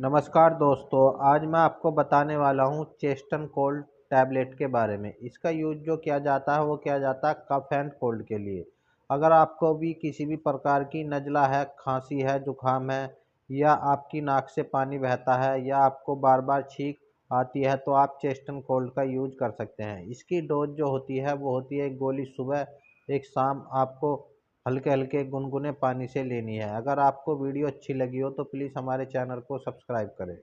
नमस्कार दोस्तों, आज मैं आपको बताने वाला हूँ चेस्टन कोल्ड टैबलेट के बारे में। इसका यूज़ जो किया जाता है वो किया जाता है कफ एंड कोल्ड के लिए। अगर आपको भी किसी भी प्रकार की नज़ला है, खांसी है, जुकाम है या आपकी नाक से पानी बहता है या आपको बार बार छींक आती है तो आप चेस्टन कोल्ड का यूज़ कर सकते हैं। इसकी डोज जो होती है वो होती है एक गोली सुबह, एक शाम आपको हल्के-हल्के गुनगुने पानी से लेनी है। अगर आपको वीडियो अच्छी लगी हो तो प्लीज़ हमारे चैनल को सब्सक्राइब करें।